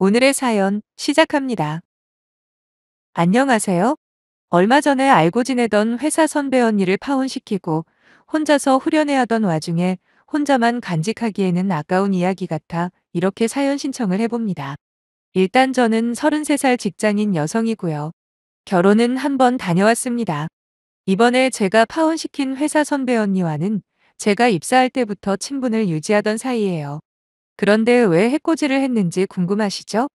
오늘의 사연 시작합니다. 안녕하세요. 얼마 전에 알고 지내던 회사 선배 언니를 파혼시키고 혼자서 후련해하던 와중에 혼자만 간직하기에는 아까운 이야기 같아 이렇게 사연 신청을 해봅니다. 일단 저는 33살 직장인 여성이고요. 결혼은 한 번 다녀왔습니다. 이번에 제가 파혼시킨 회사 선배 언니와는 제가 입사할 때부터 친분을 유지하던 사이예요. 그런데 왜 해코지를 했는지 궁금하시죠?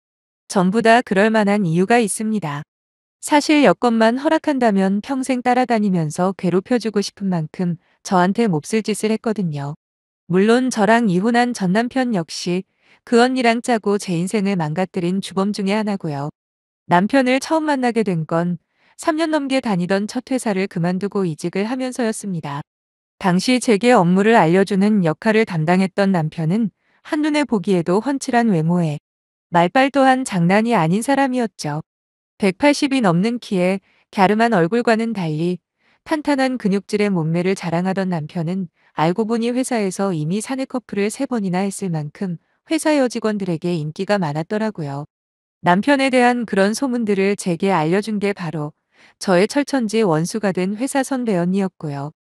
전부 다 그럴 만한 이유가 있습니다. 사실 여건만 허락한다면 평생 따라다니면서 괴롭혀주고 싶은 만큼 저한테 몹쓸 짓을 했거든요. 물론 저랑 이혼한 전 남편 역시 그 언니랑 짜고 제 인생을 망가뜨린 주범 중에 하나고요. 남편을 처음 만나게 된 건 3년 넘게 다니던 첫 회사를 그만두고 이직을 하면서였습니다. 당시 제게 업무를 알려주는 역할을 담당했던 남편은 한눈에 보기에도 훤칠한 외모에 말빨 또한 장난이 아닌 사람이었죠. 180이 넘는 키에 갸름한 얼굴과는 달리 탄탄한 근육질의 몸매를 자랑하던 남편은 알고 보니 회사에서 이미 사내 커플을 3번이나 했을 만큼 회사 여직원들에게 인기가 많았더라고요. 남편에 대한 그런 소문들을 제게 알려준 게 바로 저의 철천지 원수가 된 회사 선배 언니였고요.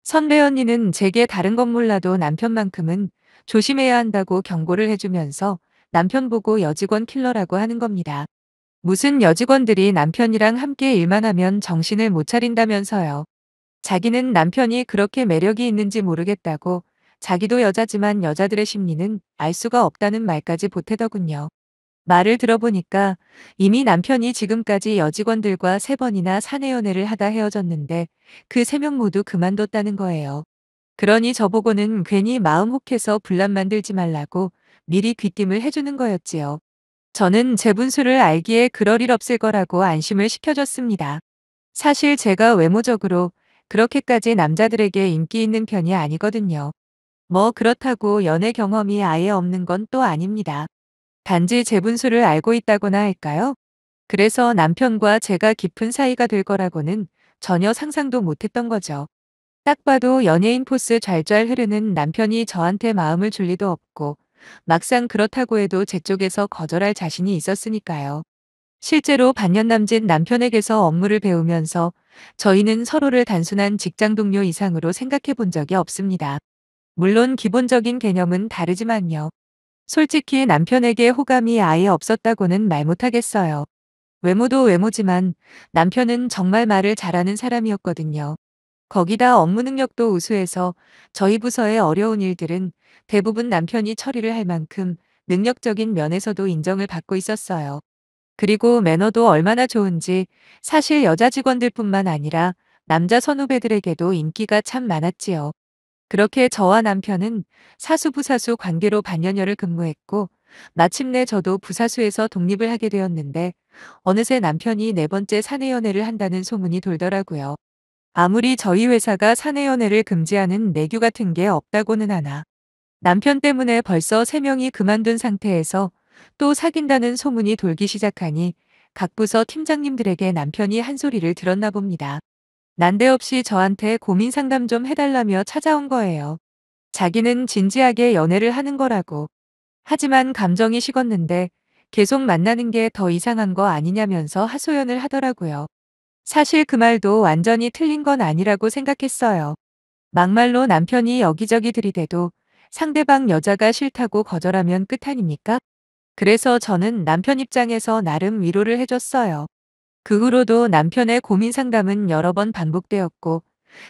선배 언니는 제게 다른 건 몰라도 남편만큼은 조심해야 한다고 경고를 해주면서 남편 보고 여직원 킬러라고 하는 겁니다. 무슨 여직원들이 남편이랑 함께 일만 하면 정신을 못 차린다면서요. 자기는 남편이 그렇게 매력이 있는지 모르겠다고 자기도 여자지만 여자들의 심리는 알 수가 없다는 말까지 보태더군요. 말을 들어보니까 이미 남편이 지금까지 여직원들과 3번이나 사내 연애를 하다 헤어졌는데 그 3명 모두 그만뒀다는 거예요. 그러니 저보고는 괜히 마음 혹해서 분란 만들지 말라고 미리 귀띔을 해주는 거였지요. 저는 제 분수를 알기에 그럴 일 없을 거라고 안심을 시켜줬습니다. 사실 제가 외모적으로 그렇게까지 남자들에게 인기 있는 편이 아니거든요. 뭐 그렇다고 연애 경험이 아예 없는 건 또 아닙니다. 단지 제 분수를 알고 있다거나 할까요? 그래서 남편과 제가 깊은 사이가 될 거라고는 전혀 상상도 못했던 거죠. 딱 봐도 연예인 포스 좔좔 흐르는 남편이 저한테 마음을 줄 리도 없고 막상 그렇다고 해도 제 쪽에서 거절할 자신이 있었으니까요. 실제로 반년 남짓 남편에게서 업무를 배우면서 저희는 서로를 단순한 직장 동료 이상으로 생각해 본 적이 없습니다. 물론 기본적인 개념은 다르지만요. 솔직히 남편에게 호감이 아예 없었다고는 말 못하겠어요. 외모도 외모지만 남편은 정말 말을 잘하는 사람이었거든요. 거기다 업무 능력도 우수해서 저희 부서의 어려운 일들은 대부분 남편이 처리를 할 만큼 능력적인 면에서도 인정을 받고 있었어요. 그리고 매너도 얼마나 좋은지 사실 여자 직원들뿐만 아니라 남자 선후배들에게도 인기가 참 많았지요. 그렇게 저와 남편은 사수부사수 관계로 반년여를 근무했고 마침내 저도 부사수에서 독립을 하게 되었는데 어느새 남편이 4번째 사내연애를 한다는 소문이 돌더라고요. 아무리 저희 회사가 사내연애를 금지하는 내규 같은 게 없다고는 하나 남편 때문에 벌써 3명이 그만둔 상태에서 또 사귄다는 소문이 돌기 시작하니 각 부서 팀장님들에게 남편이 한 소리를 들었나 봅니다. 난데없이 저한테 고민 상담 좀 해달라며 찾아온 거예요. 자기는 진지하게 연애를 하는 거라고. 하지만 감정이 식었는데 계속 만나는 게 더 이상한 거 아니냐면서 하소연을 하더라고요. 사실 그 말도 완전히 틀린 건 아니라고 생각했어요. 막말로 남편이 여기저기 들이대도 상대방 여자가 싫다고 거절하면 끝 아닙니까? 그래서 저는 남편 입장에서 나름 위로를 해줬어요. 그 후로도 남편의 고민 상담은 여러 번 반복되었고,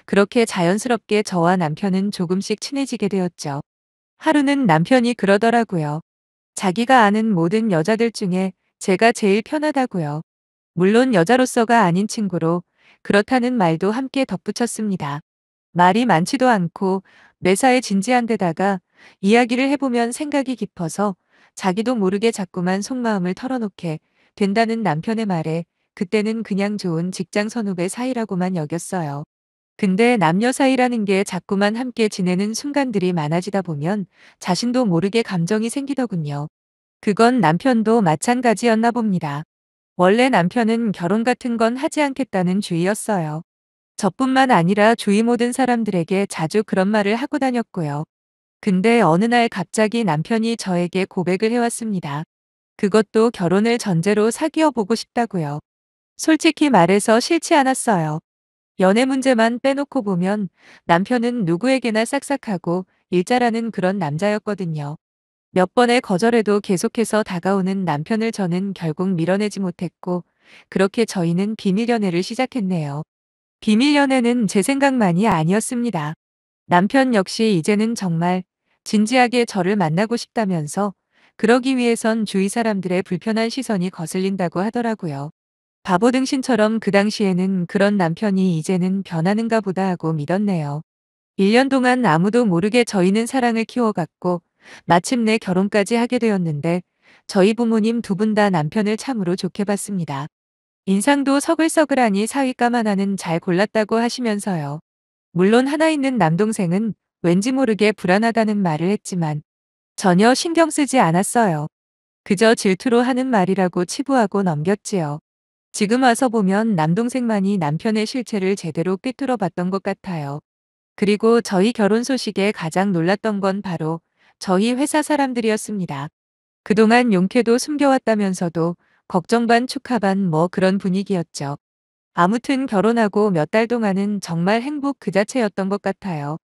그렇게 자연스럽게 저와 남편은 조금씩 친해지게 되었죠. 하루는 남편이 그러더라고요. 자기가 아는 모든 여자들 중에 제가 제일 편하다고요. 물론 여자로서가 아닌 친구로 그렇다는 말도 함께 덧붙였습니다. 말이 많지도 않고 매사에 진지한 데다가 이야기를 해보면 생각이 깊어서 자기도 모르게 자꾸만 속마음을 털어놓게 된다는 남편의 말에 그때는 그냥 좋은 직장 선후배 사이라고만 여겼어요. 근데 남녀 사이라는 게 자꾸만 함께 지내는 순간들이 많아지다 보면 자신도 모르게 감정이 생기더군요. 그건 남편도 마찬가지였나 봅니다. 원래 남편은 결혼 같은 건 하지 않겠다는 주의였어요. 저뿐만 아니라 주위 모든 사람들에게 자주 그런 말을 하고 다녔고요. 근데 어느 날 갑자기 남편이 저에게 고백을 해왔습니다. 그것도 결혼을 전제로 사귀어 보고 싶다고요. 솔직히 말해서 싫지 않았어요. 연애 문제만 빼놓고 보면 남편은 누구에게나 싹싹하고 일자라는 그런 남자였거든요. 몇 번의 거절에도 계속해서 다가오는 남편을 저는 결국 밀어내지 못했고, 그렇게 저희는 비밀 연애를 시작했네요. 비밀 연애는 제 생각만이 아니었습니다. 남편 역시 이제는 정말 진지하게 저를 만나고 싶다면서, 그러기 위해선 주위 사람들의 불편한 시선이 거슬린다고 하더라고요. 바보 등신처럼 그 당시에는 그런 남편이 이제는 변하는가 보다 하고 믿었네요. 1년 동안 아무도 모르게 저희는 사랑을 키워갔고, 마침내 결혼까지 하게 되었는데, 저희 부모님 두 분 다 남편을 참으로 좋게 봤습니다. 인상도 서글서글하니 사위감 하나는 잘 골랐다고 하시면서요. 물론 하나 있는 남동생은 왠지 모르게 불안하다는 말을 했지만 전혀 신경 쓰지 않았어요. 그저 질투로 하는 말이라고 치부하고 넘겼지요. 지금 와서 보면 남동생만이 남편의 실체를 제대로 꿰뚫어 봤던 것 같아요. 그리고 저희 결혼 소식에 가장 놀랐던 건 바로 저희 회사 사람들이었습니다. 그동안 용케도 숨겨왔다면서도 걱정 반 축하 반 뭐 그런 분위기였죠. 아무튼 결혼하고 몇 달 동안은 정말 행복 그 자체였던 것 같아요.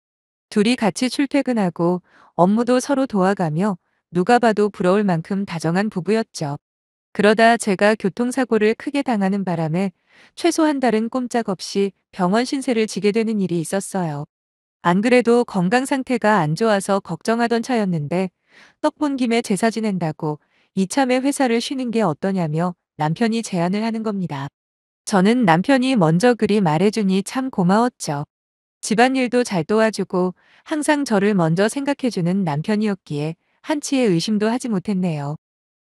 둘이 같이 출퇴근하고 업무도 서로 도와가며 누가 봐도 부러울 만큼 다정한 부부였죠. 그러다 제가 교통사고를 크게 당하는 바람에 최소 한 달은 꼼짝없이 병원 신세를 지게 되는 일이 있었어요. 안 그래도 건강 상태가 안 좋아서 걱정하던 차였는데 떡 본 김에 제사 지낸다고 이참에 회사를 쉬는 게 어떠냐며 남편이 제안을 하는 겁니다. 저는 남편이 먼저 그리 말해주니 참 고마웠죠. 집안일도 잘 도와주고 항상 저를 먼저 생각해주는 남편이었기에 한치의 의심도 하지 못했네요.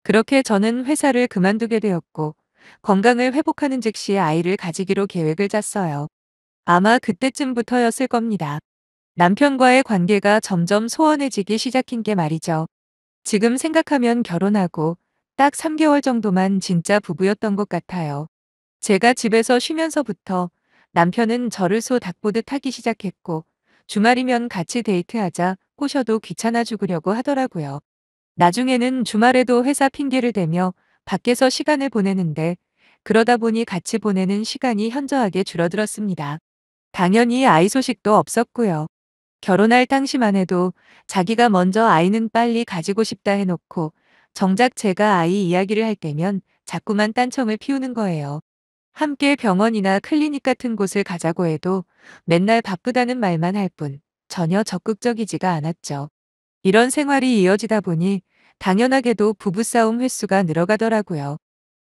그렇게 저는 회사를 그만두게 되었고 건강을 회복하는 즉시 아이를 가지기로 계획을 짰어요. 아마 그때쯤부터였을 겁니다. 남편과의 관계가 점점 소원해지기 시작한 게 말이죠. 지금 생각하면 결혼하고 딱 3개월 정도만 진짜 부부였던 것 같아요. 제가 집에서 쉬면서부터 남편은 저를 소 닥보듯 하기 시작했고, 주말이면 같이 데이트하자 꼬셔도 귀찮아 죽으려고 하더라고요. 나중에는 주말에도 회사 핑계를 대며 밖에서 시간을 보내는데, 그러다 보니 같이 보내는 시간이 현저하게 줄어들었습니다. 당연히 아이 소식도 없었고요. 결혼할 당시만 해도 자기가 먼저 아이는 빨리 가지고 싶다 해놓고 정작 제가 아이 이야기를 할 때면 자꾸만 딴청을 피우는 거예요. 함께 병원이나 클리닉 같은 곳을 가자고 해도 맨날 바쁘다는 말만 할 뿐 전혀 적극적이지가 않았죠. 이런 생활이 이어지다 보니 당연하게도 부부싸움 횟수가 늘어가더라고요.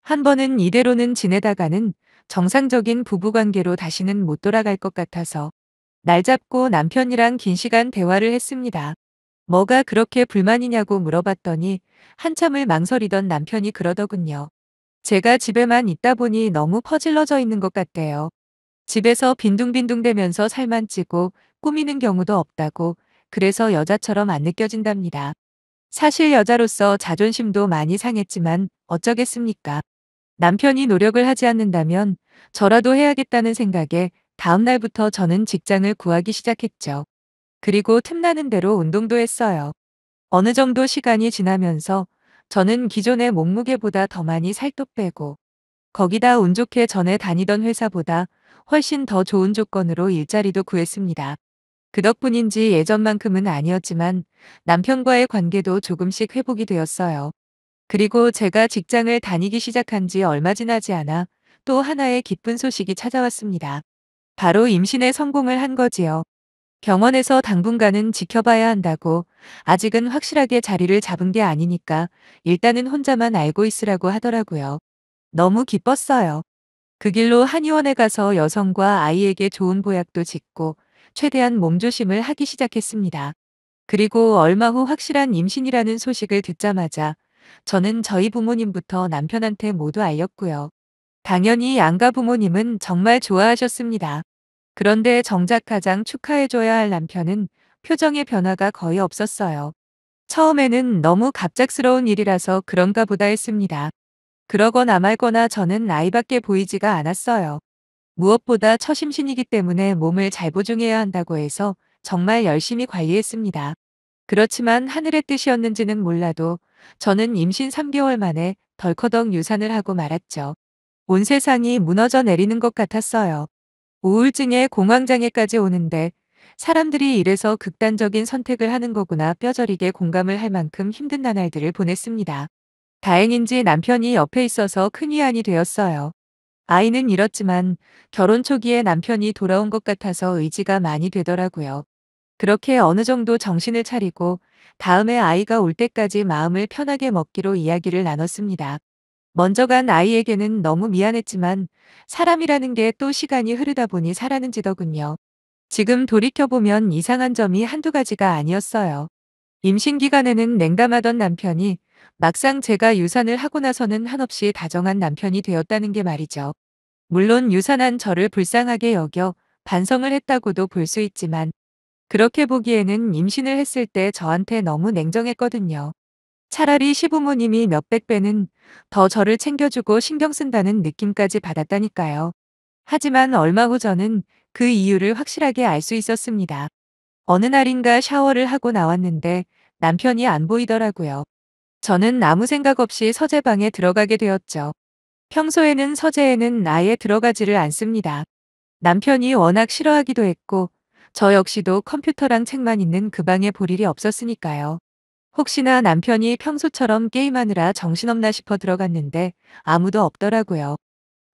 한 번은 이대로는 지내다가는 정상적인 부부관계로 다시는 못 돌아갈 것 같아서 날 잡고 남편이랑 긴 시간 대화를 했습니다. 뭐가 그렇게 불만이냐고 물어봤더니 한참을 망설이던 남편이 그러더군요. 제가 집에만 있다 보니 너무 퍼질러져 있는 것 같대요. 집에서 빈둥빈둥대면서 살만 찌고 꾸미는 경우도 없다고, 그래서 여자처럼 안 느껴진답니다. 사실 여자로서 자존심도 많이 상했지만 어쩌겠습니까? 남편이 노력을 하지 않는다면 저라도 해야겠다는 생각에 다음 날부터 저는 직장을 구하기 시작했죠. 그리고 틈나는 대로 운동도 했어요. 어느 정도 시간이 지나면서 저는 기존의 몸무게보다 더 많이 살도 빼고, 거기다 운 좋게 전에 다니던 회사보다 훨씬 더 좋은 조건으로 일자리도 구했습니다. 그 덕분인지 예전만큼은 아니었지만 남편과의 관계도 조금씩 회복이 되었어요. 그리고 제가 직장을 다니기 시작한 지 얼마 지나지 않아 또 하나의 기쁜 소식이 찾아왔습니다. 바로 임신에 성공을 한 거지요. 병원에서 당분간은 지켜봐야 한다고, 아직은 확실하게 자리를 잡은 게 아니니까 일단은 혼자만 알고 있으라고 하더라고요. 너무 기뻤어요. 그 길로 한의원에 가서 여성과 아이에게 좋은 보약도 짓고 최대한 몸조심을 하기 시작했습니다. 그리고 얼마 후 확실한 임신이라는 소식을 듣자마자 저는 저희 부모님부터 남편한테 모두 알렸고요. 당연히 양가 부모님은 정말 좋아하셨습니다. 그런데 정작 가장 축하해줘야 할 남편은 표정의 변화가 거의 없었어요. 처음에는 너무 갑작스러운 일이라서 그런가 보다 했습니다. 그러거나 말거나 저는 아이밖에 보이지가 않았어요. 무엇보다 첫 임신이기 때문에 몸을 잘 보증해야 한다고 해서 정말 열심히 관리했습니다. 그렇지만 하늘의 뜻이었는지는 몰라도 저는 임신 3개월 만에 덜커덕 유산을 하고 말았죠. 온 세상이 무너져 내리는 것 같았어요. 우울증에 공황장애까지 오는데 사람들이 이래서 극단적인 선택을 하는 거구나 뼈저리게 공감을 할 만큼 힘든 나날들을 보냈습니다. 다행인지 남편이 옆에 있어서 큰 위안이 되었어요. 아이는 잃었지만 결혼 초기에 남편이 돌아온 것 같아서 의지가 많이 되더라고요. 그렇게 어느 정도 정신을 차리고 다음에 아이가 올 때까지 마음을 편하게 먹기로 이야기를 나눴습니다. 먼저 간 아이에게는 너무 미안했지만 사람이라는 게 또 시간이 흐르다 보니 사라는 지더군요. 지금 돌이켜보면 이상한 점이 한두 가지가 아니었어요. 임신 기간에는 냉담하던 남편이 막상 제가 유산을 하고 나서는 한없이 다정한 남편이 되었다는 게 말이죠. 물론 유산한 저를 불쌍하게 여겨 반성을 했다고도 볼 수 있지만 그렇게 보기에는 임신을 했을 때 저한테 너무 냉정했거든요. 차라리 시부모님이 몇백 배는 더 저를 챙겨주고 신경 쓴다는 느낌까지 받았다니까요. 하지만 얼마 후 저는 그 이유를 확실하게 알 수 있었습니다. 어느 날인가 샤워를 하고 나왔는데 남편이 안 보이더라고요. 저는 아무 생각 없이 서재방에 들어가게 되었죠. 평소에는 서재에는 아예 들어가지를 않습니다. 남편이 워낙 싫어하기도 했고 저 역시도 컴퓨터랑 책만 있는 그 방에 볼 일이 없었으니까요. 혹시나 남편이 평소처럼 게임하느라 정신없나 싶어 들어갔는데 아무도 없더라고요.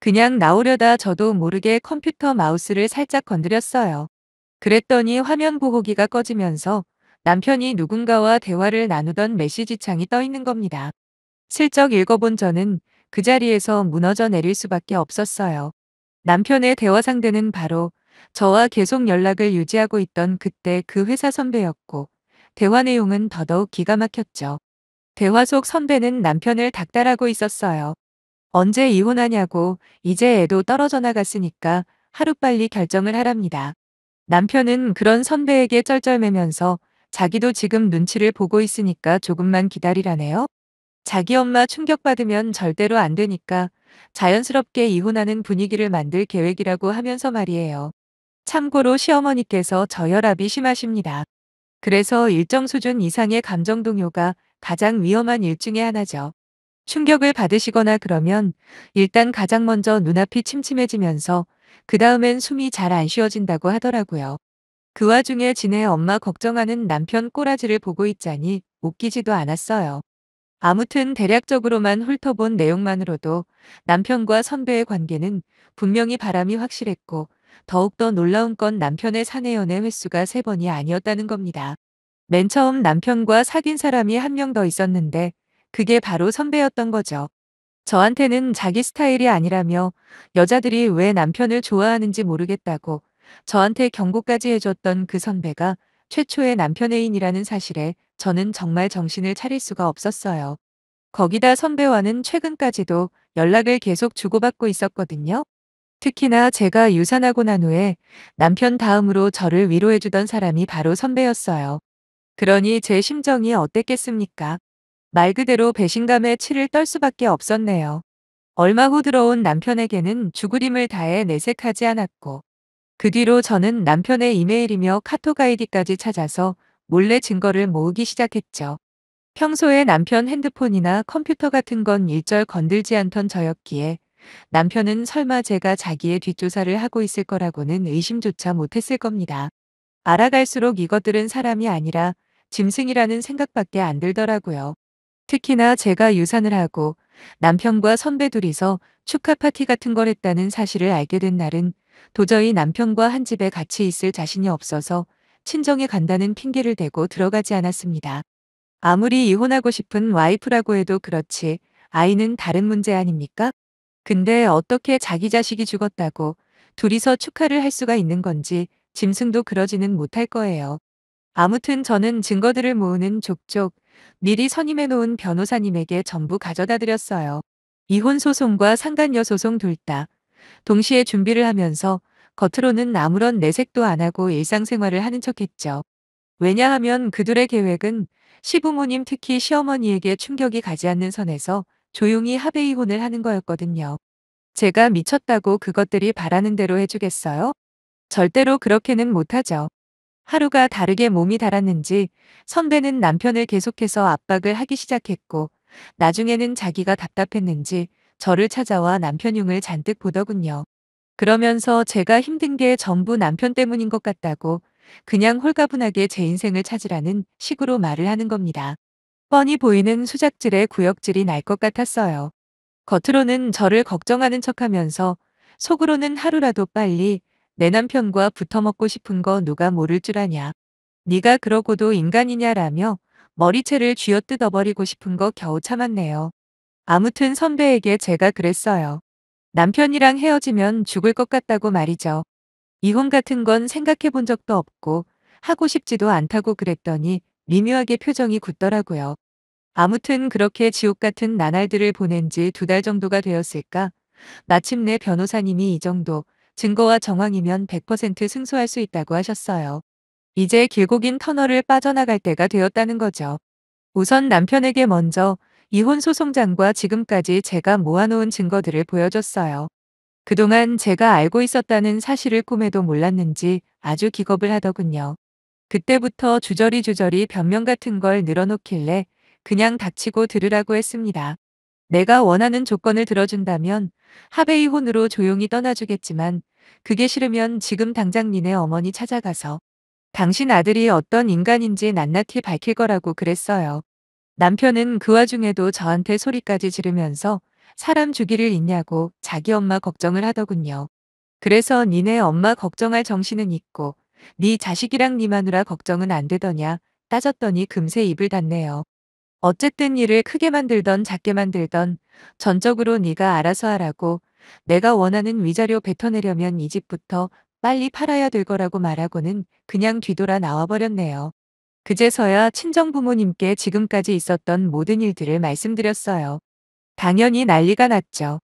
그냥 나오려다 저도 모르게 컴퓨터 마우스를 살짝 건드렸어요. 그랬더니 화면 보호기가 꺼지면서 남편이 누군가와 대화를 나누던 메시지 창이 떠 있는 겁니다. 슬쩍 읽어본 저는 그 자리에서 무너져 내릴 수밖에 없었어요. 남편의 대화 상대는 바로 저와 계속 연락을 유지하고 있던 그때 그 회사 선배였고, 대화 내용은 더더욱 기가 막혔죠. 대화 속 선배는 남편을 닥달하고 있었어요. 언제 이혼하냐고, 이제 애도 떨어져 나갔으니까 하루빨리 결정을 하랍니다. 남편은 그런 선배에게 쩔쩔매면서 자기도 지금 눈치를 보고 있으니까 조금만 기다리라네요. 자기 엄마 충격받으면 절대로 안 되니까 자연스럽게 이혼하는 분위기를 만들 계획이라고 하면서 말이에요. 참고로 시어머니께서 저혈압이 심하십니다. 그래서 일정 수준 이상의 감정 동요가 가장 위험한 일 중에 하나죠. 충격을 받으시거나 그러면 일단 가장 먼저 눈앞이 침침해지면서 그 다음엔 숨이 잘 안 쉬어진다고 하더라고요. 그 와중에 지네 엄마 걱정하는 남편 꼬라지를 보고 있자니 웃기지도 않았어요. 아무튼 대략적으로만 훑어본 내용만으로도 남편과 선배의 관계는 분명히 바람이 확실했고 더욱더 놀라운 건 남편의 사내 연애 횟수가 3번이 아니었다는 겁니다. 맨 처음 남편과 사귄 사람이 한 명 더 있었는데 그게 바로 선배였던 거죠. 저한테는 자기 스타일이 아니라며 여자들이 왜 남편을 좋아하는지 모르겠다고 저한테 경고까지 해줬던 그 선배가 최초의 남편 애인이라는 사실에 저는 정말 정신을 차릴 수가 없었어요. 거기다 선배와는 최근까지도 연락을 계속 주고받고 있었거든요. 특히나 제가 유산하고 난 후에 남편 다음으로 저를 위로해주던 사람이 바로 선배였어요. 그러니 제 심정이 어땠겠습니까? 말 그대로 배신감에 치를 떨 수밖에 없었네요. 얼마 후 들어온 남편에게는 죽으림을 다해 내색하지 않았고 그 뒤로 저는 남편의 이메일이며 카톡 아이디까지 찾아서 몰래 증거를 모으기 시작했죠. 평소에 남편 핸드폰이나 컴퓨터 같은 건 일절 건들지 않던 저였기에 남편은 설마 제가 자기의 뒷조사를 하고 있을 거라고는 의심조차 못했을 겁니다. 알아갈수록 이것들은 사람이 아니라 짐승이라는 생각밖에 안 들더라고요. 특히나 제가 유산을 하고 남편과 선배 둘이서 축하 파티 같은 걸 했다는 사실을 알게 된 날은 도저히 남편과 한 집에 같이 있을 자신이 없어서 친정에 간다는 핑계를 대고 들어가지 않았습니다. 아무리 이혼하고 싶은 와이프라고 해도 그렇지 아이는 다른 문제 아닙니까? 근데 어떻게 자기 자식이 죽었다고 둘이서 축하를 할 수가 있는 건지 짐승도 그러지는 못할 거예요. 아무튼 저는 증거들을 모으는 족족 미리 선임해 놓은 변호사님에게 전부 가져다 드렸어요. 이혼 소송과 상간녀 소송 둘 다 동시에 준비를 하면서 겉으로는 아무런 내색도 안 하고 일상생활을 하는 척했죠. 왜냐하면 그들의 계획은 시부모님 특히 시어머니에게 충격이 가지 않는 선에서 조용히 합의 이혼을 하는 거였거든요. 제가 미쳤다고 그것들이 바라는 대로 해주겠어요? 절대로 그렇게는 못하죠. 하루가 다르게 몸이 달았는지 선배는 남편을 계속해서 압박을 하기 시작했고, 나중에는 자기가 답답했는지 저를 찾아와 남편 흉을 잔뜩 보더군요. 그러면서 제가 힘든 게 전부 남편 때문인 것 같다고 그냥 홀가분하게 제 인생을 찾으라는 식으로 말을 하는 겁니다. 뻔히 보이는 수작질에 구역질이 날 것 같았어요. 겉으로는 저를 걱정하는 척하면서 속으로는 하루라도 빨리 내 남편과 붙어먹고 싶은 거 누가 모를 줄 아냐. 네가 그러고도 인간이냐라며 머리채를 쥐어뜯어버리고 싶은 거 겨우 참았네요. 아무튼 선배에게 제가 그랬어요. 남편이랑 헤어지면 죽을 것 같다고 말이죠. 이혼 같은 건 생각해 본 적도 없고 하고 싶지도 않다고 그랬더니 미묘하게 표정이 굳더라고요. 아무튼 그렇게 지옥 같은 나날들을 보낸 지 2달 정도가 되었을까? 마침내 변호사님이 이 정도 증거와 정황이면 100% 승소할 수 있다고 하셨어요. 이제 길고 긴 터널을 빠져나갈 때가 되었다는 거죠. 우선 남편에게 먼저 이혼 소송장과 지금까지 제가 모아놓은 증거들을 보여줬어요. 그동안 제가 알고 있었다는 사실을 꿈에도 몰랐는지 아주 기겁을 하더군요. 그때부터 주저리 변명 같은 걸 늘어놓길래 그냥 닥치고 들으라고 했습니다. 내가 원하는 조건을 들어준다면 합의 이혼으로 조용히 떠나주겠지만, 그게 싫으면 지금 당장 니네 어머니 찾아가서 당신 아들이 어떤 인간인지 낱낱이 밝힐 거라고 그랬어요. 남편은 그 와중에도 저한테 소리까지 지르면서 사람 죽이를 있냐고 자기 엄마 걱정을 하더군요. 그래서 니네 엄마 걱정할 정신은 있고 네 자식이랑 네 마누라 걱정은 안 되더냐 따졌더니 금세 입을 닫네요. 어쨌든 일을 크게 만들던 작게 만들던 전적으로 네가 알아서 하라고, 내가 원하는 위자료 뱉어내려면 이 집부터 빨리 팔아야 될 거라고 말하고는 그냥 뒤돌아 나와버렸네요. 그제서야 친정부모님께 지금까지 있었던 모든 일들을 말씀드렸어요. 당연히 난리가 났죠.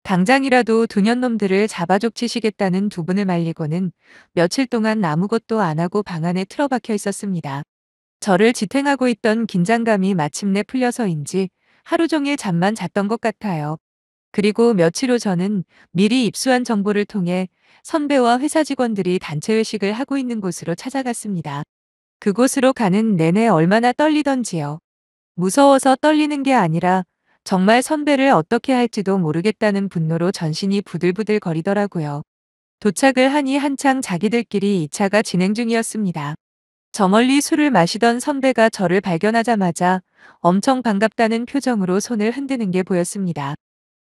당장이라도 두 년놈들을 잡아족치시겠다는 두 분을 말리고는 며칠 동안 아무것도 안 하고 방 안에 틀어박혀 있었습니다. 저를 지탱하고 있던 긴장감이 마침내 풀려서인지 하루 종일 잠만 잤던 것 같아요. 그리고 며칠 후 저는 미리 입수한 정보를 통해 선배와 회사 직원들이 단체 회식을 하고 있는 곳으로 찾아갔습니다. 그곳으로 가는 내내 얼마나 떨리던지요. 무서워서 떨리는 게 아니라 정말 선배를 어떻게 할지도 모르겠다는 분노로 전신이 부들부들 거리더라고요. 도착을 하니 한창 자기들끼리 2차가 진행 중이었습니다. 저 멀리 술을 마시던 선배가 저를 발견하자마자 엄청 반갑다는 표정으로 손을 흔드는 게 보였습니다.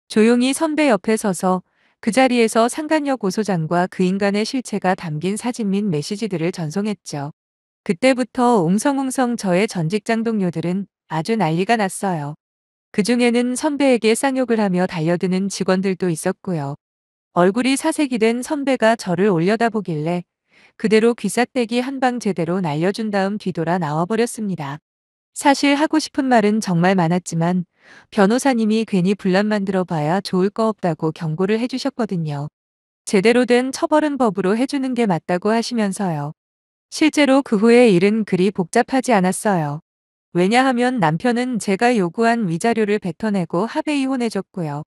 조용히 선배 옆에 서서 그 자리에서 상간녀 고소장과 그 인간의 실체가 담긴 사진 및 메시지들을 전송했죠. 그때부터 웅성웅성 저의 전 직장 동료들은 아주 난리가 났어요. 그중에는 선배에게 쌍욕을 하며 달려드는 직원들도 있었고요. 얼굴이 사색이 된 선배가 저를 올려다보길래 그대로 귀싸대기 한 방 제대로 날려준 다음 뒤돌아 나와버렸습니다. 사실 하고 싶은 말은 정말 많았지만 변호사님이 괜히 분란 만들어 봐야 좋을 거 없다고 경고를 해주셨거든요. 제대로 된 처벌은 법으로 해주는 게 맞다고 하시면서요. 실제로 그 후의 일은 그리 복잡하지 않았어요. 왜냐하면 남편은 제가 요구한 위자료를 뱉어내고 합의 이혼해줬고요.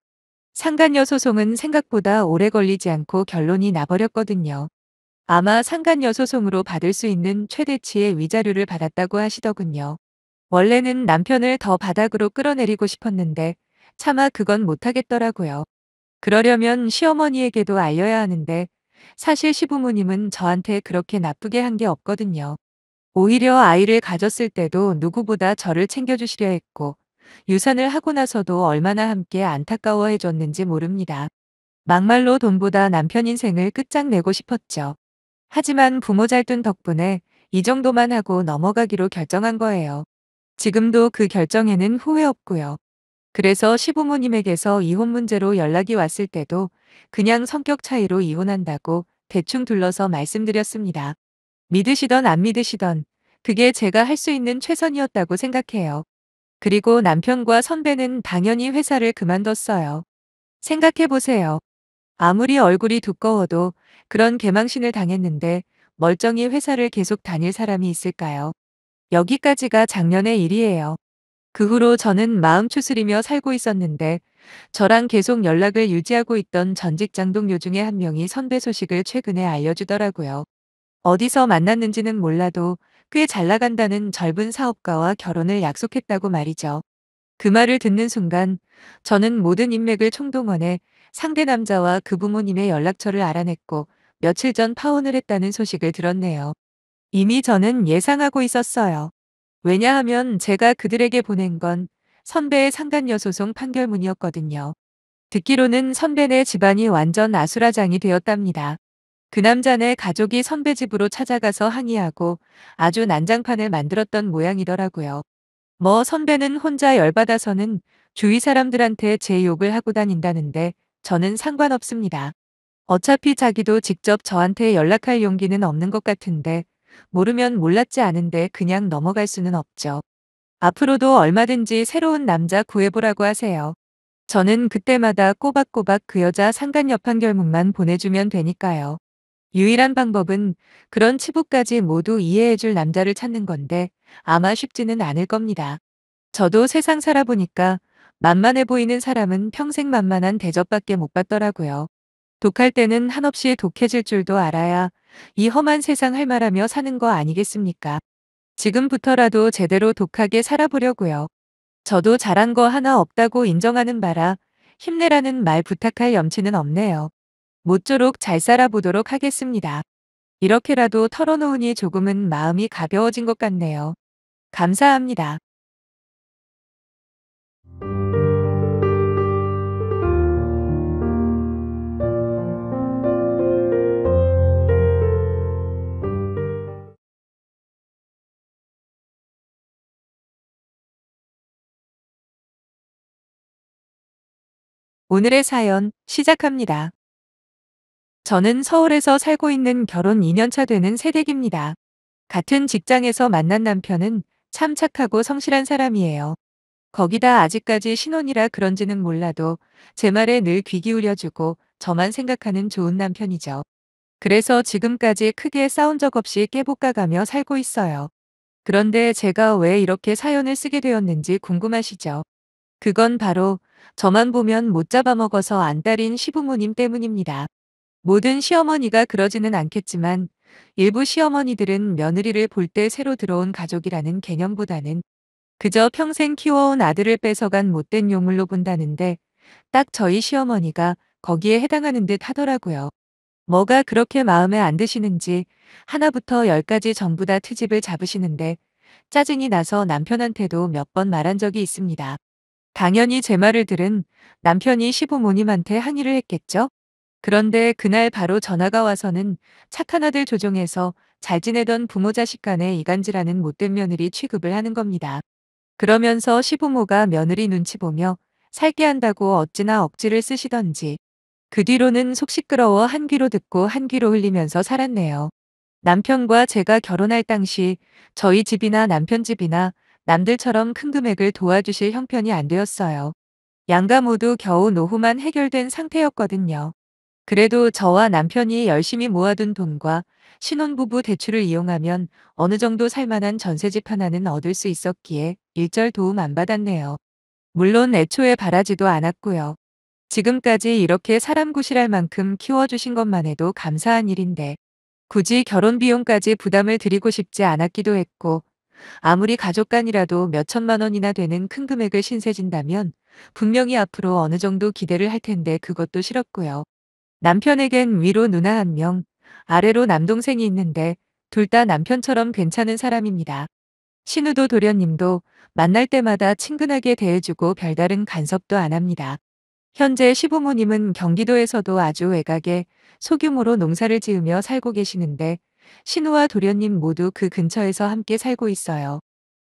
상간녀 소송은 생각보다 오래 걸리지 않고 결론이 나버렸거든요. 아마 상간녀 소송으로 받을 수 있는 최대치의 위자료를 받았다고 하시더군요. 원래는 남편을 더 바닥으로 끌어내리고 싶었는데 차마 그건 못하겠더라고요. 그러려면 시어머니에게도 알려야 하는데 사실 시부모님은 저한테 그렇게 나쁘게 한 게 없거든요. 오히려 아이를 가졌을 때도 누구보다 저를 챙겨주시려 했고 유산을 하고 나서도 얼마나 함께 안타까워해 줬는지 모릅니다. 막말로 돈보다 남편 인생을 끝장내고 싶었죠. 하지만 부모 잘 둔 덕분에 이 정도만 하고 넘어가기로 결정한 거예요. 지금도 그 결정에는 후회 없고요. 그래서 시부모님에게서 이혼 문제로 연락이 왔을 때도 그냥 성격 차이로 이혼한다고 대충 둘러서 말씀드렸습니다. 믿으시던 안 믿으시던 그게 제가 할 수 있는 최선이었다고 생각해요. 그리고 남편과 선배는 당연히 회사를 그만뒀어요. 생각해보세요. 아무리 얼굴이 두꺼워도 그런 개망신을 당했는데 멀쩡히 회사를 계속 다닐 사람이 있을까요? 여기까지가 작년의 일이에요. 그 후로 저는 마음 추스리며 살고 있었는데 저랑 계속 연락을 유지하고 있던 전 직장 동료 중에 한 명이 선배 소식을 최근에 알려주더라고요. 어디서 만났는지는 몰라도 꽤 잘 나간다는 젊은 사업가와 결혼을 약속했다고 말이죠. 그 말을 듣는 순간 저는 모든 인맥을 총동원해 상대 남자와 그 부모님의 연락처를 알아냈고 며칠 전 파혼을 했다는 소식을 들었네요. 이미 저는 예상하고 있었어요. 왜냐하면 제가 그들에게 보낸 건 선배의 상간녀 소송 판결문이었거든요. 듣기로는 선배네 집안이 완전 아수라장이 되었답니다. 그 남자네 가족이 선배 집으로 찾아가서 항의하고 아주 난장판을 만들었던 모양이더라고요. 뭐 선배는 혼자 열받아서는 주위 사람들한테 제 욕을 하고 다닌다는데 저는 상관없습니다. 어차피 자기도 직접 저한테 연락할 용기는 없는 것 같은데 모르면 몰랐지 않은데 그냥 넘어갈 수는 없죠. 앞으로도 얼마든지 새로운 남자 구해보라고 하세요. 저는 그때마다 꼬박꼬박 그 여자 상간녀 판결문만 보내주면 되니까요. 유일한 방법은 그런 치부까지 모두 이해해줄 남자를 찾는 건데 아마 쉽지는 않을 겁니다. 저도 세상 살아보니까 만만해 보이는 사람은 평생 만만한 대접밖에 못 받더라고요. 독할 때는 한없이 독해질 줄도 알아야 이 험한 세상 할 말하며 사는 거 아니겠습니까? 지금부터라도 제대로 독하게 살아보려고요. 저도 잘한 거 하나 없다고 인정하는 바라 힘내라는 말 부탁할 염치는 없네요. 모쪼록 잘 살아보도록 하겠습니다. 이렇게라도 털어놓으니 조금은 마음이 가벼워진 것 같네요. 감사합니다. 오늘의 사연 시작합니다. 저는 서울에서 살고 있는 결혼 2년 차 되는 새댁입니다. 같은 직장에서 만난 남편은 참 착하고 성실한 사람이에요. 거기다 아직까지 신혼이라 그런지는 몰라도 제 말에 늘 귀 기울여주고 저만 생각하는 좋은 남편이죠. 그래서 지금까지 크게 싸운 적 없이 깨볶아가며 살고 있어요. 그런데 제가 왜 이렇게 사연을 쓰게 되었는지 궁금하시죠? 그건 바로 저만 보면 못 잡아먹어서 안달인 시부모님 때문입니다. 모든 시어머니가 그러지는 않겠지만 일부 시어머니들은 며느리를 볼 때 새로 들어온 가족이라는 개념보다는 그저 평생 키워온 아들을 뺏어간 못된 요물로 본다는데 딱 저희 시어머니가 거기에 해당하는 듯 하더라고요. 뭐가 그렇게 마음에 안 드시는지 하나부터 열까지 전부 다 트집을 잡으시는데 짜증이 나서 남편한테도 몇 번 말한 적이 있습니다. 당연히 제 말을 들은 남편이 시부모님한테 항의를 했겠죠? 그런데 그날 바로 전화가 와서는 착한 아들 조종해서 잘 지내던 부모 자식 간에 이간질하는 못된 며느리 취급을 하는 겁니다. 그러면서 시부모가 며느리 눈치 보며 살게 한다고 어찌나 억지를 쓰시던지 그 뒤로는 속 시끄러워 한 귀로 듣고 한 귀로 흘리면서 살았네요. 남편과 제가 결혼할 당시 저희 집이나 남편 집이나 남들처럼 큰 금액을 도와주실 형편이 안 되었어요. 양가 모두 겨우 노후만 해결된 상태였거든요. 그래도 저와 남편이 열심히 모아둔 돈과 신혼부부 대출을 이용하면 어느 정도 살만한 전셋집 하나는 얻을 수 있었기에 일절 도움 안 받았네요. 물론 애초에 바라지도 않았고요. 지금까지 이렇게 사람 구실할 만큼 키워주신 것만 해도 감사한 일인데 굳이 결혼 비용까지 부담을 드리고 싶지 않았기도 했고 아무리 가족 간이라도 몇 천만 원이나 되는 큰 금액을 신세진다면 분명히 앞으로 어느 정도 기대를 할 텐데 그것도 싫었고요. 남편에겐 위로 누나 한 명, 아래로 남동생이 있는데 둘 다 남편처럼 괜찮은 사람입니다. 신우도 도련님도 만날 때마다 친근하게 대해주고 별다른 간섭도 안 합니다. 현재 시부모님은 경기도에서도 아주 외곽에 소규모로 농사를 지으며 살고 계시는데 신우와 도련님 모두 그 근처에서 함께 살고 있어요.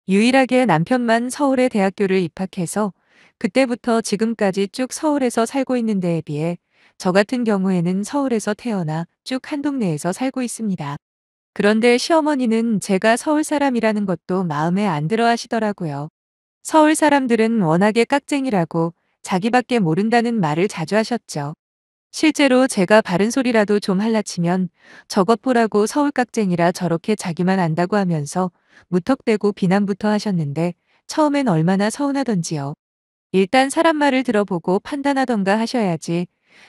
유일하게 남편만 서울의 대학교를 입학해서 그때부터 지금까지 쭉 서울에서 살고 있는 데에 비해 저 같은 경우에는 서울에서 태어나 쭉 한 동네에서 살고 있습니다. 그런데 시어머니는 제가 서울 사람이라는 것도 마음에 안 들어 하시더라고요. 서울 사람들은 워낙에 깍쟁이라고 자기밖에 모른다는 말을 자주 하셨죠. 실제로 제가 바른 소리라도 좀 할라치면 저것 보라고 서울 깍쟁이라 저렇게 자기만 안다고 하면서 무턱대고 비난부터 하셨는데 처음엔 얼마나 서운하던지요. 일단 사람 말을 들어보고 판단하던가 하셔야지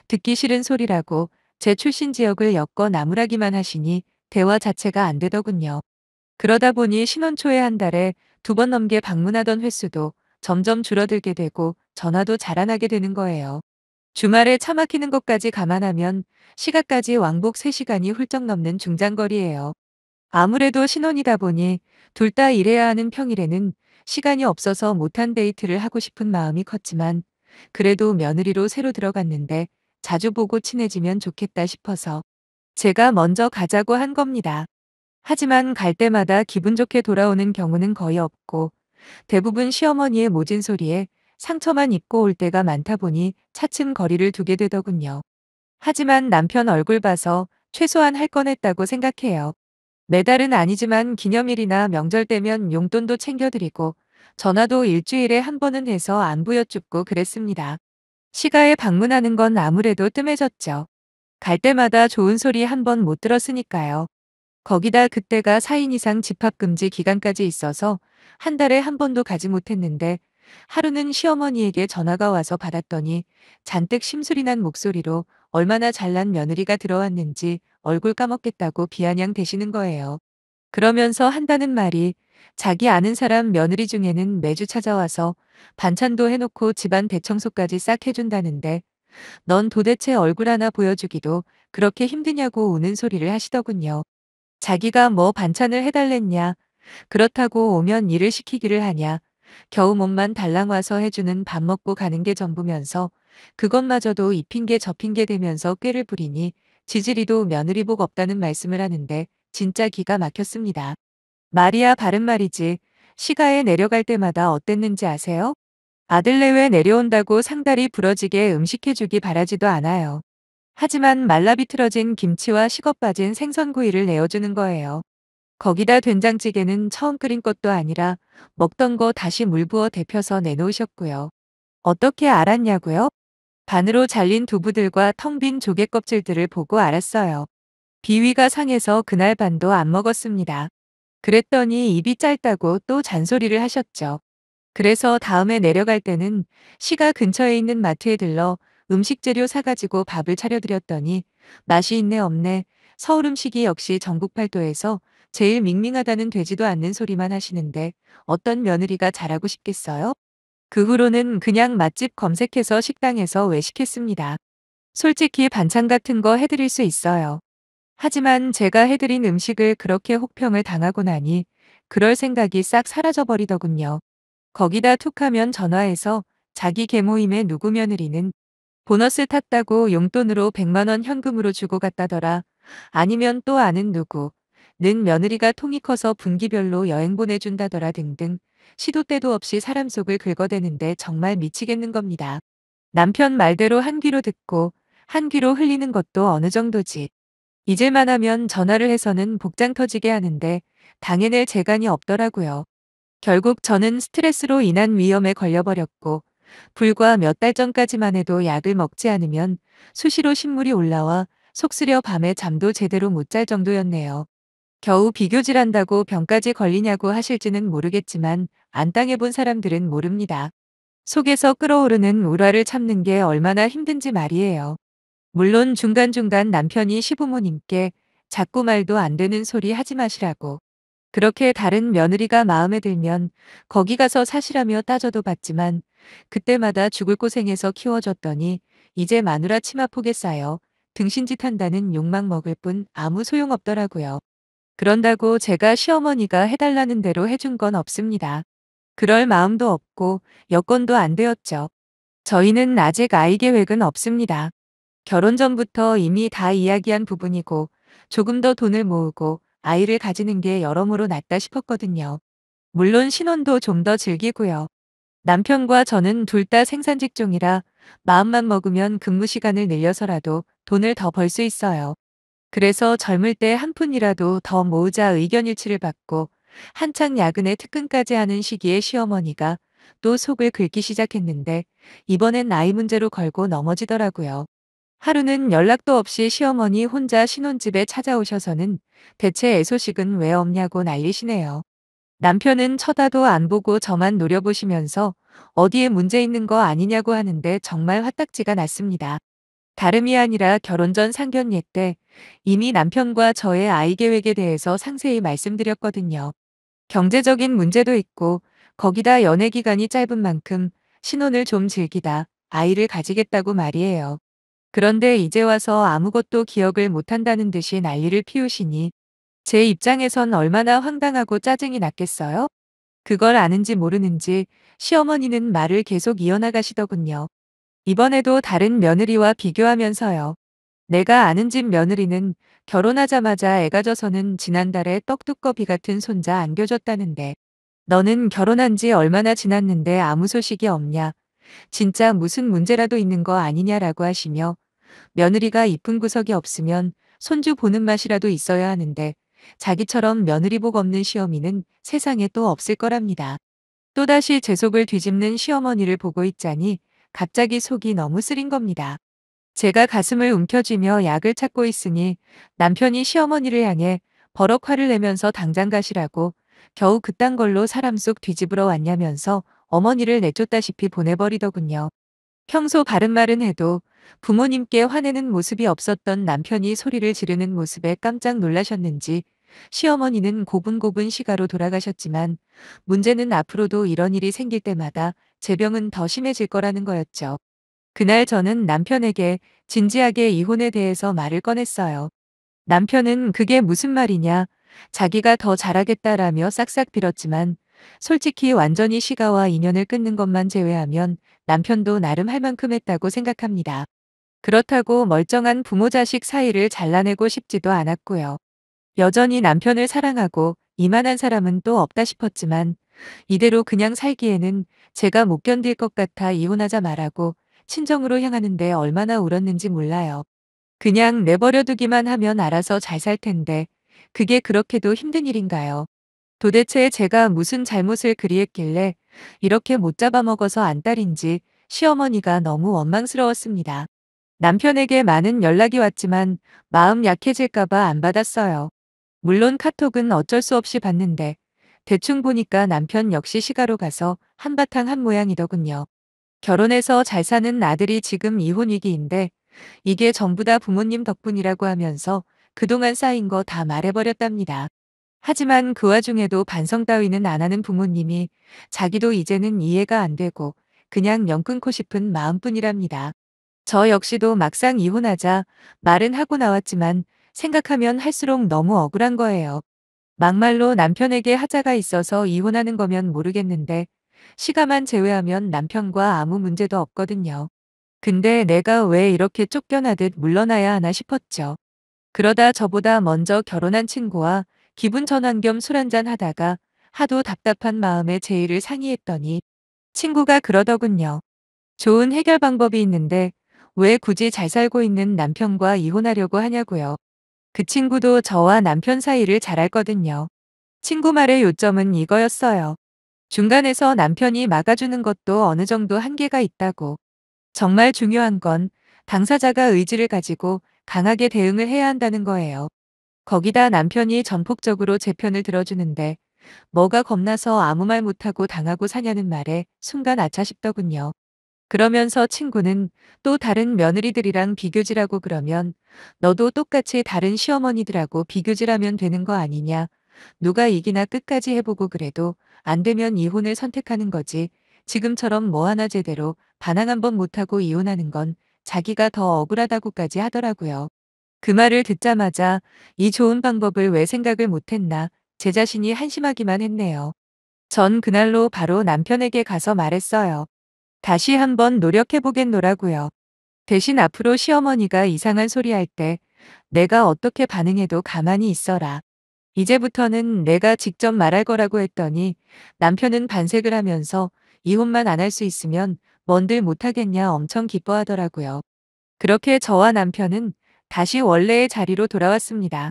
듣기 싫은 소리라고 제 출신 지역을 엮어 나무라기만 하시니 대화 자체가 안 되더군요. 그러다 보니 신혼 초에 한 달에 2번 넘게 방문하던 횟수도 점점 줄어들게 되고 전화도 잘 안 하게 되는 거예요. 주말에 차 막히는 것까지 감안하면 시가까지 왕복 3시간이 훌쩍 넘는 중장거리예요. 아무래도 신혼이다 보니 둘 다 일해야 하는 평일에는 시간이 없어서 못한 데이트를 하고 싶은 마음이 컸지만 그래도 며느리로 새로 들어갔는데 자주 보고 친해지면 좋겠다 싶어서 제가 먼저 가자고 한 겁니다. 하지만 갈 때마다 기분 좋게 돌아오는 경우는 거의 없고 대부분 시어머니의 모진 소리에 상처만 입고 올 때가 많다 보니 차츰 거리를 두게 되더군요. 하지만 남편 얼굴 봐서 최소한 할 건 했다고 생각해요. 매달은 아니지만 기념일이나 명절 때면 용돈도 챙겨드리고 전화도 일주일에 한 번은 해서 안부 여쭙고 그랬습니다. 시가에 방문하는 건 아무래도 뜸해졌죠. 갈 때마다 좋은 소리 한 번 못 들었으니까요. 거기다 그때가 4인 이상 집합금지 기간까지 있어서 한 달에 한 번도 가지 못했는데 하루는 시어머니에게 전화가 와서 받았더니 잔뜩 심술이 난 목소리로 얼마나 잘난 며느리가 들어왔는지 얼굴 까먹겠다고 비아냥 대시는 거예요. 그러면서 한다는 말이 자기 아는 사람 며느리 중에는 매주 찾아와서 반찬도 해놓고 집안 대청소까지 싹 해준다는데 넌 도대체 얼굴 하나 보여주기도 그렇게 힘드냐고 우는 소리를 하시더군요. 자기가 뭐 반찬을 해달랬냐, 그렇다고 오면 일을 시키기를 하냐, 겨우 몸만 달랑 와서 해주는 밥 먹고 가는 게 전부면서 그것마저도 이 핑계 저 핑계 대면서 꾀를 부리니 지지리도 며느리 복 없다는 말씀을 하는데 진짜 기가 막혔습니다. 말이야 바른 말이지. 시가에 내려갈 때마다 어땠는지 아세요? 아들 내외 내려온다고 상다리 부러지게 음식해주기 바라지도 않아요. 하지만 말라비틀어진 김치와 식어 빠진 생선구이를 내어주는 거예요. 거기다 된장찌개는 처음 끓인 것도 아니라 먹던 거 다시 물 부어 데펴서 내놓으셨고요. 어떻게 알았냐고요? 반으로 잘린 두부들과 텅 빈 조개 껍질들을 보고 알았어요. 비위가 상해서 그날 반도 안 먹었습니다. 그랬더니 입이 짧다고 또 잔소리를 하셨죠. 그래서 다음에 내려갈 때는 시가 근처에 있는 마트에 들러 음식 재료 사가지고 밥을 차려드렸더니 맛이 있네 없네 서울 음식이 역시 전국 팔도에서 제일 밍밍하다는 되지도 않는 소리만 하시는데 어떤 며느리가 잘하고 싶겠어요? 그 후로는 그냥 맛집 검색해서 식당에서 외식했습니다. 솔직히 반찬 같은 거 해드릴 수 있어요. 하지만 제가 해드린 음식을 그렇게 혹평을 당하고 나니 그럴 생각이 싹 사라져버리더군요. 거기다 툭하면 전화해서 자기 계모임에 누구 며느리는 보너스 탔다고 용돈으로 100만 원 현금으로 주고 갔다더라. 아니면 또 아는 누구 는 며느리가 통이 커서 분기별로 여행 보내준다더라 등등 시도 때도 없이 사람 속을 긁어대는데 정말 미치겠는 겁니다. 남편 말대로 한 귀로 듣고 한 귀로 흘리는 것도 어느 정도지. 잊을만 하면 전화를 해서는 복장 터지게 하는데 당해낼 재간이 없더라고요. 결국 저는 스트레스로 인한 위염에 걸려버렸고 불과 몇 달 전까지만 해도 약을 먹지 않으면 수시로 신물이 올라와 속 쓰려 밤에 잠도 제대로 못 잘 정도였네요. 겨우 비교질한다고 병까지 걸리냐고 하실지는 모르겠지만 안 당해본 사람들은 모릅니다. 속에서 끓어오르는 울화를 참는 게 얼마나 힘든지 말이에요. 물론 중간중간 남편이 시부모님께 자꾸 말도 안 되는 소리 하지 마시라고 그렇게 다른 며느리가 마음에 들면 거기 가서 사시라며 따져도 봤지만 그때마다 죽을 고생해서 키워줬더니 이제 마누라 치마폭에 쌓여 등신짓 한다는 욕망 먹을 뿐 아무 소용없더라고요. 그런다고 제가 시어머니가 해달라는 대로 해준 건 없습니다. 그럴 마음도 없고 여건도 안 되었죠. 저희는 아직 아이 계획은 없습니다. 결혼 전부터 이미 다 이야기한 부분이고 조금 더 돈을 모으고 아이를 가지는 게 여러모로 낫다 싶었거든요. 물론 신혼도 좀 더 즐기고요. 남편과 저는 둘 다 생산 직종이라 마음만 먹으면 근무 시간을 늘려서라도 돈을 더 벌 수 있어요. 그래서 젊을 때 한 푼이라도 더 모으자 의견 일치를 받고 한창 야근에 특근까지 하는 시기에 시어머니가 또 속을 긁기 시작했는데 이번엔 아이 문제로 걸고 넘어지더라고요. 하루는 연락도 없이 시어머니 혼자 신혼집에 찾아오셔서는 대체 애소식은 왜 없냐고 난리시네요. 남편은 쳐다도 안 보고 저만 노려보시면서 어디에 문제 있는 거 아니냐고 하는데 정말 화딱지가 났습니다. 다름이 아니라 결혼 전 상견례 때 이미 남편과 저의 아이 계획에 대해서 상세히 말씀드렸거든요. 경제적인 문제도 있고 거기다 연애 기간이 짧은 만큼 신혼을 좀 즐기다 아이를 가지겠다고 말이에요. 그런데 이제 와서 아무것도 기억을 못한다는 듯이 난리를 피우시니 제 입장에선 얼마나 황당하고 짜증이 났겠어요? 그걸 아는지 모르는지 시어머니는 말을 계속 이어나가시더군요. 이번에도 다른 며느리와 비교하면서요. 내가 아는 집 며느리는 결혼하자마자 애가 져서는 지난달에 떡두꺼비 같은 손자 안겨줬다는데 너는 결혼한 지 얼마나 지났는데 아무 소식이 없냐. 진짜 무슨 문제라도 있는 거 아니냐라고 하시며 며느리가 이쁜 구석이 없으면 손주 보는 맛이라도 있어야 하는데 자기처럼 며느리 복 없는 시어미는 세상에 또 없을 거랍니다. 또다시 제 속을 뒤집는 시어머니를 보고 있자니 갑자기 속이 너무 쓰린 겁니다. 제가 가슴을 움켜쥐며 약을 찾고 있으니 남편이 시어머니를 향해 버럭 화를 내면서 당장 가시라고 겨우 그딴 걸로 사람 속 뒤집으러 왔냐면서 어머니를 내쫓다시피 보내버리더군요. 평소 바른말은 해도 부모님께 화내는 모습이 없었던 남편이 소리를 지르는 모습에 깜짝 놀라셨는지 시어머니는 고분고분 시가로 돌아가셨지만 문제는 앞으로도 이런 일이 생길 때마다 제 병은 더 심해질 거라는 거였죠. 그날 저는 남편에게 진지하게 이혼에 대해서 말을 꺼냈어요. 남편은 그게 무슨 말이냐, 자기가 더 잘하겠다라며 싹싹 빌었지만 솔직히 완전히 시가와 인연을 끊는 것만 제외하면 남편도 나름 할 만큼 했다고 생각합니다. 그렇다고 멀쩡한 부모 자식 사이를 잘라내고 싶지도 않았고요. 여전히 남편을 사랑하고 이만한 사람은 또 없다 싶었지만 이대로 그냥 살기에는 제가 못 견딜 것 같아 이혼하자 말하고 친정으로 향하는데 얼마나 울었는지 몰라요. 그냥 내버려 두기만 하면 알아서 잘 살 텐데 그게 그렇게도 힘든 일인가요? 도대체 제가 무슨 잘못을 그리했길래 이렇게 못 잡아먹어서 안달인지 시어머니가 너무 원망스러웠습니다. 남편에게 많은 연락이 왔지만 마음 약해질까 봐 안 받았어요. 물론 카톡은 어쩔 수 없이 봤는데 대충 보니까 남편 역시 시가로 가서 한바탕 한 모양이더군요. 결혼해서 잘 사는 아들이 지금 이혼 위기인데 이게 전부 다 부모님 덕분이라고 하면서 그동안 쌓인 거 다 말해버렸답니다. 하지만 그 와중에도 반성 따위는 안 하는 부모님이 자기도 이제는 이해가 안 되고 그냥 연 끊고 싶은 마음뿐이랍니다. 저 역시도 막상 이혼하자 말은 하고 나왔지만 생각하면 할수록 너무 억울한 거예요. 막말로 남편에게 하자가 있어서 이혼하는 거면 모르겠는데 시가만 제외하면 남편과 아무 문제도 없거든요. 근데 내가 왜 이렇게 쫓겨나듯 물러나야 하나 싶었죠. 그러다 저보다 먼저 결혼한 친구와 기분 전환 겸 술 한잔 하다가 하도 답답한 마음에 제 일을 상의했더니 친구가 그러더군요. 좋은 해결 방법이 있는데 왜 굳이 잘 살고 있는 남편과 이혼하려고 하냐고요. 그 친구도 저와 남편 사이를 잘 알거든요. 친구 말의 요점은 이거였어요. 중간에서 남편이 막아주는 것도 어느 정도 한계가 있다고. 정말 중요한 건 당사자가 의지를 가지고 강하게 대응을 해야 한다는 거예요. 거기다 남편이 전폭적으로 제 편을 들어주는데 뭐가 겁나서 아무 말 못하고 당하고 사냐는 말에 순간 아차 싶더군요. 그러면서 친구는 또 다른 며느리들이랑 비교질하고 그러면 너도 똑같이 다른 시어머니들하고 비교질하면 되는 거 아니냐. 누가 이기나 끝까지 해보고 그래도 안 되면 이혼을 선택하는 거지. 지금처럼 뭐 하나 제대로 반항 한번 못하고 이혼하는 건 자기가 더 억울하다고까지 하더라고요. 그 말을 듣자마자 이 좋은 방법을 왜 생각을 못했나 제 자신이 한심하기만 했네요. 전 그날로 바로 남편에게 가서 말했어요. 다시 한번 노력해보겠노라고요. 대신 앞으로 시어머니가 이상한 소리 할 때 내가 어떻게 반응해도 가만히 있어라. 이제부터는 내가 직접 말할 거라고 했더니 남편은 반색을 하면서 이혼만 안 할 수 있으면 뭔들 못하겠냐 엄청 기뻐하더라고요. 그렇게 저와 남편은 다시 원래의 자리로 돌아왔습니다.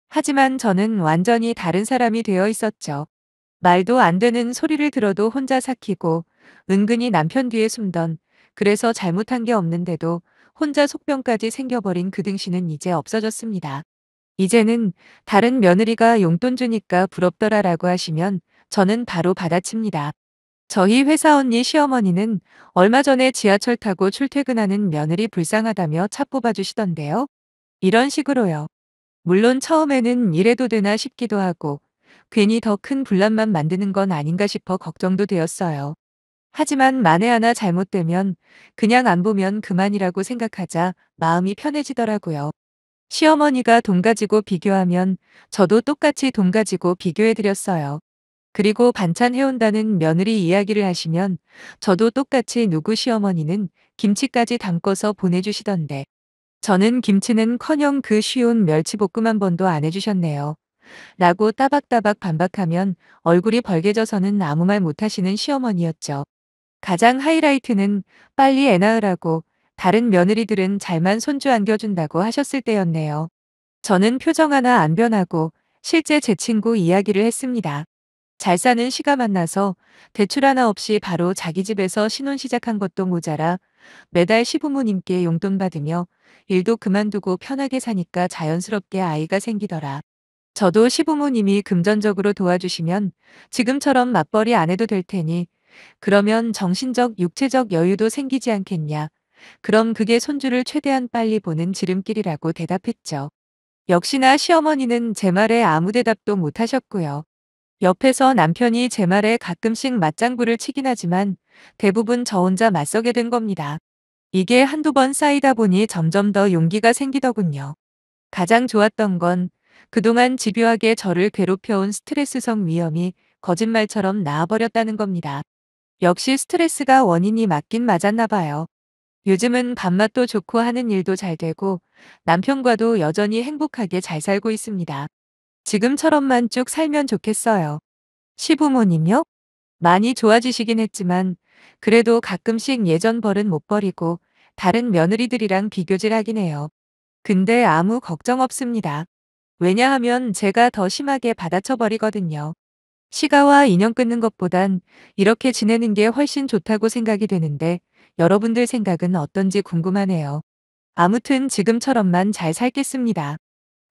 하지만 저는 완전히 다른 사람이 되어 있었죠. 말도 안 되는 소리를 들어도 혼자 삭히고 은근히 남편 뒤에 숨던 그래서 잘못한 게 없는데도 혼자 속병까지 생겨버린 그 등신은 이제 없어졌습니다. 이제는 다른 며느리가 용돈 주니까 부럽더라라고 하시면 저는 바로 받아칩니다. 저희 회사 언니 시어머니는 얼마 전에 지하철 타고 출퇴근하는 며느리 불쌍하다며 차 뽑아주시던데요. 이런 식으로요. 물론 처음에는 이래도 되나 싶기도 하고 괜히 더 큰 분란만 만드는 건 아닌가 싶어 걱정도 되었어요. 하지만 만에 하나 잘못되면 그냥 안 보면 그만이라고 생각하자 마음이 편해지더라고요. 시어머니가 돈 가지고 비교하면 저도 똑같이 돈 가지고 비교해드렸어요. 그리고 반찬 해온다는 며느리 이야기를 하시면 저도 똑같이 누구 시어머니는 김치까지 담궈서 보내주시던데 저는 김치는커녕 그 쉬운 멸치볶음 한 번도 안 해주셨네요. 라고 따박따박 반박하면 얼굴이 벌개져서는 아무 말 못하시는 시어머니였죠. 가장 하이라이트는 빨리 애 낳으라고 다른 며느리들은 잘만 손주 안겨준다고 하셨을 때였네요. 저는 표정 하나 안 변하고 실제 제 친구 이야기를 했습니다. 잘 사는 시가 만나서 대출 하나 없이 바로 자기 집에서 신혼 시작한 것도 모자라 매달 시부모님께 용돈 받으며 일도 그만두고 편하게 사니까 자연스럽게 아이가 생기더라. 저도 시부모님이 금전적으로 도와주시면 지금처럼 맞벌이 안 해도 될 테니 그러면 정신적, 육체적 여유도 생기지 않겠냐. 그럼 그게 손주를 최대한 빨리 보는 지름길이라고 대답했죠. 역시나 시어머니는 제 말에 아무 대답도 못 하셨고요. 옆에서 남편이 제 말에 가끔씩 맞장구를 치긴 하지만 대부분 저 혼자 맞서게 된 겁니다. 이게 한두 번 쌓이다 보니 점점 더 용기가 생기더군요. 가장 좋았던 건 그동안 집요하게 저를 괴롭혀온 스트레스성 위험이 거짓말처럼 나아버렸다는 겁니다. 역시 스트레스가 원인이 맞긴 맞았나 봐요. 요즘은 밥맛도 좋고 하는 일도 잘 되고 남편과도 여전히 행복하게 잘 살고 있습니다. 지금처럼만 쭉 살면 좋겠어요. 시부모님요? 많이 좋아지시긴 했지만 그래도 가끔씩 예전 버릇 못 버리고 다른 며느리들이랑 비교질하긴 해요. 근데 아무 걱정 없습니다. 왜냐하면 제가 더 심하게 받아쳐 버리거든요. 시가와 인연 끊는 것보단 이렇게 지내는 게 훨씬 좋다고 생각이 되는데 여러분들 생각은 어떤지 궁금하네요. 아무튼 지금처럼만 잘 살겠습니다.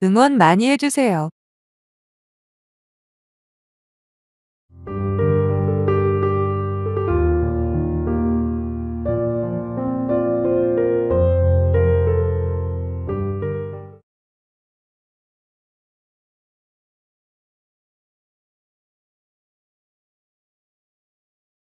응원 많이 해주세요.